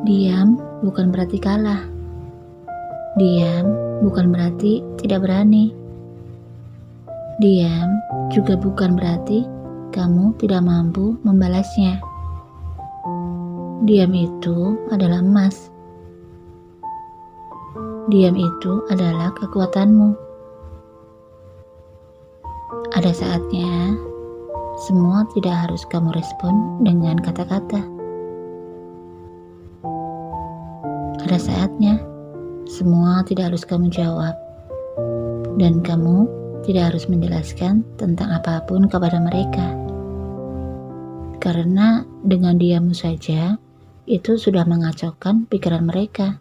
Diam bukan berarti kalah. Diam bukan berarti tidak berani. Diam juga bukan berarti kamu tidak mampu membalasnya. Diam itu adalah emas. Diam itu adalah kekuatanmu. Ada saatnya, semua tidak harus kamu respon dengan kata-kata. Ada saatnya, semua tidak harus kamu jawab. Dan kamu tidak harus menjelaskan tentang apapun kepada mereka. Karena dengan diammu saja, itu sudah mengacaukan pikiran mereka.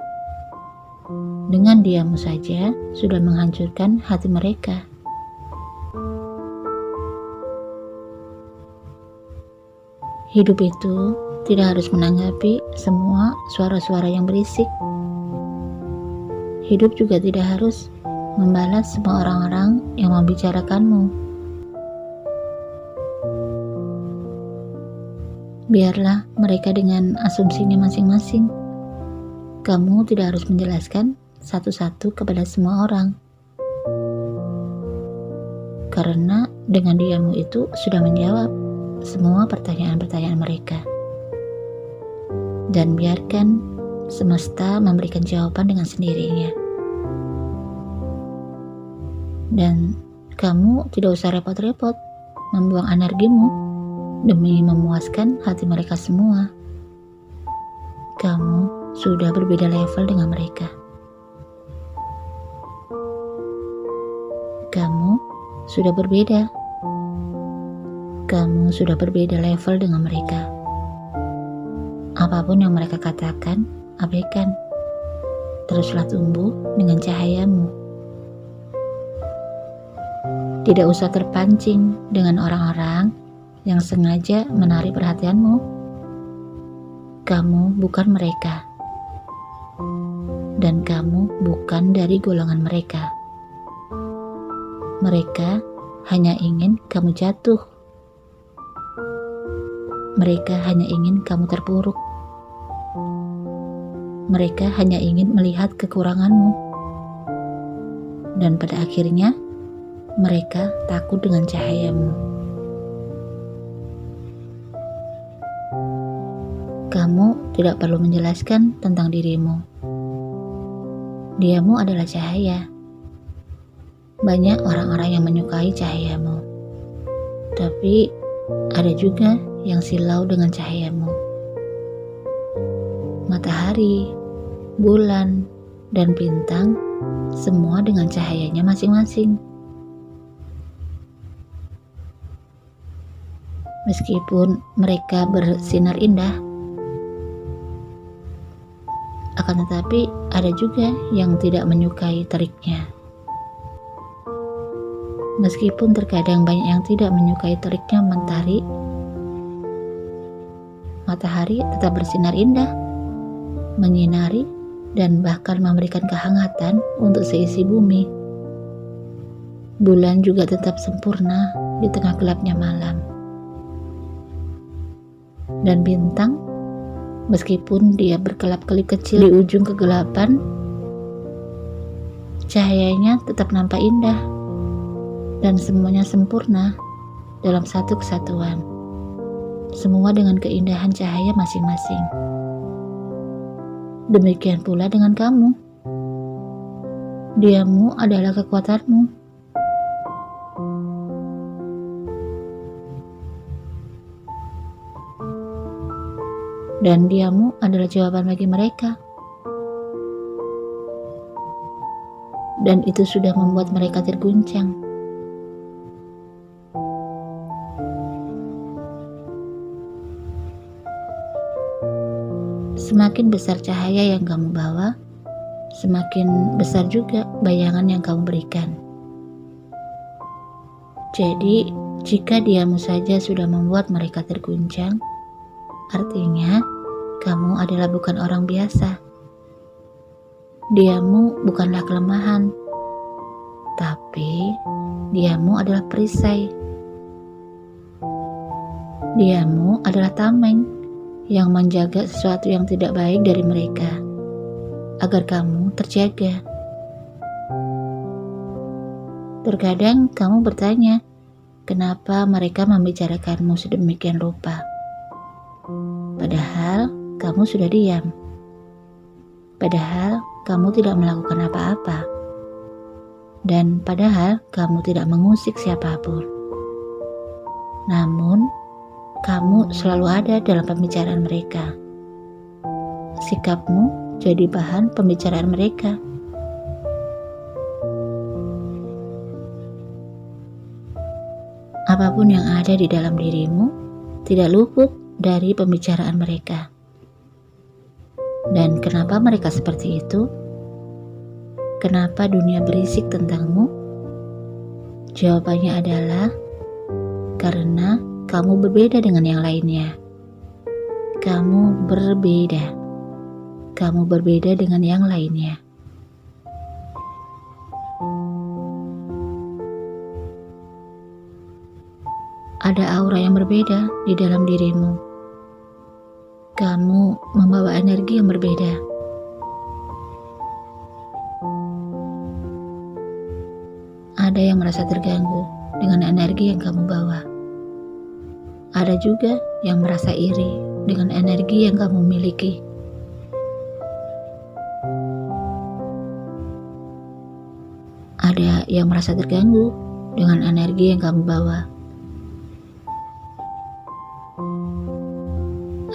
Dengan diammu saja, sudah menghancurkan hati mereka. Hidup itu tidak harus menanggapi semua suara-suara yang berisik. Hidup juga tidak harus membalas semua orang-orang yang membicarakanmu. Biarlah mereka dengan asumsinya masing-masing. Kamu tidak harus menjelaskan satu-satu kepada semua orang. Karena dengan diammu itu sudah menjawab semua pertanyaan-pertanyaan mereka. Dan biarkan semesta memberikan jawaban dengan sendirinya. Dan kamu tidak usah repot-repot membuang energimu demi memuaskan hati mereka semua. Kamu sudah berbeda level dengan mereka. Kamu sudah berbeda. Kamu sudah berbeda level dengan mereka. Apapun yang mereka katakan, abaikan. Teruslah tumbuh dengan cahayamu. Tidak usah terpancing dengan orang-orang yang sengaja menarik perhatianmu. Kamu bukan mereka. Dan kamu bukan dari golongan mereka. Mereka hanya ingin kamu jatuh. Mereka hanya ingin kamu terpuruk. Mereka hanya ingin melihat kekuranganmu. Dan pada akhirnya, mereka takut dengan cahayamu. Kamu tidak perlu menjelaskan tentang dirimu. Diamu adalah cahaya. Banyak orang-orang yang menyukai cahayamu. Tapi ada juga yang silau dengan cahayamu. Matahari, bulan, dan bintang semua dengan cahayanya masing-masing. Meskipun mereka bersinar indah, akan tetapi ada juga yang tidak menyukai teriknya. Meskipun terkadang banyak yang tidak menyukai teriknya matahari tetap bersinar indah, menyinari, dan bahkan memberikan kehangatan untuk seisi bumi. Bulan juga tetap sempurna di tengah gelapnya malam. Dan bintang, meskipun dia berkelap-kelip kecil di ujung kegelapan, cahayanya tetap nampak indah. Dan semuanya sempurna dalam satu kesatuan. Semua dengan keindahan cahaya masing-masing. Demikian pula dengan kamu. Diammu adalah kekuatanmu. Dan diammu adalah jawaban bagi mereka. Dan itu sudah membuat mereka terguncang. Semakin besar cahaya yang kamu bawa, semakin besar juga bayangan yang kamu berikan. Jadi, jika diammu saja sudah membuat mereka terguncang, artinya kamu adalah bukan orang biasa. Diammu bukanlah kelemahan, tapi diammu adalah perisai. Diammu adalah tameng yang menjaga sesuatu yang tidak baik dari mereka, agar kamu terjaga. Terkadang kamu bertanya, kenapa mereka membicarakanmu sedemikian rupa? Padahal kamu sudah diam. Padahal kamu tidak melakukan apa-apa. Dan padahal kamu tidak mengusik siapapun. Namun, kamu selalu ada dalam pembicaraan mereka. Sikapmu jadi bahan pembicaraan mereka. Apapun yang ada di dalam dirimu tidak luput dari pembicaraan mereka. Dan kenapa mereka seperti itu? Kenapa dunia berisik tentangmu? Jawabannya adalah karena kamu berbeda dengan yang lainnya. Kamu berbeda. Kamu berbeda dengan yang lainnya. Ada aura yang berbeda di dalam dirimu. Kamu membawa energi yang berbeda. Ada yang merasa terganggu dengan energi yang kamu bawa. Ada juga yang merasa iri dengan energi yang kamu miliki. Ada yang merasa terganggu dengan energi yang kamu bawa.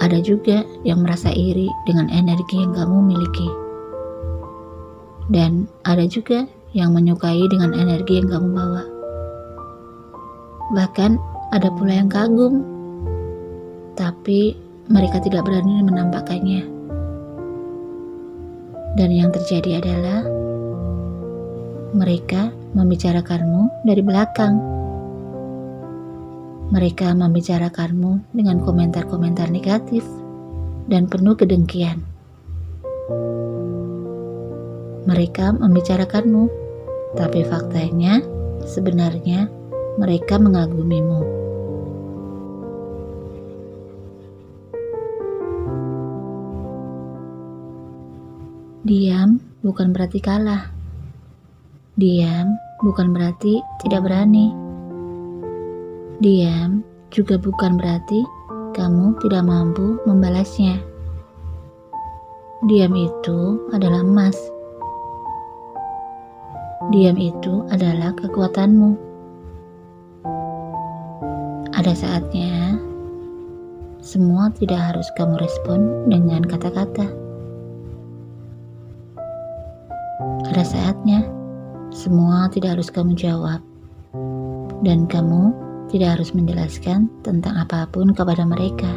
Ada juga yang merasa iri dengan energi yang kamu miliki. Dan ada juga yang menyukai dengan energi yang kamu bawa. Bahkan ada pula yang kagum, tapi mereka tidak berani menampakkannya. Dan yang terjadi adalah mereka membicarakanmu dari belakang. Mereka membicarakanmu dengan komentar-komentar negatif dan penuh kedengkian. Mereka membicarakanmu, tapi faktanya sebenarnya mereka mengagumimu. Diam bukan berarti kalah. Diam bukan berarti tidak berani. Diam juga bukan berarti kamu tidak mampu membalasnya. Diam itu adalah emas. Diam itu adalah kekuatanmu. Ada saatnya semua tidak harus kamu respon dengan kata-kata. Ada saatnya semua tidak harus kamu jawab, dan kamu tidak harus menjelaskan tentang apapun kepada mereka.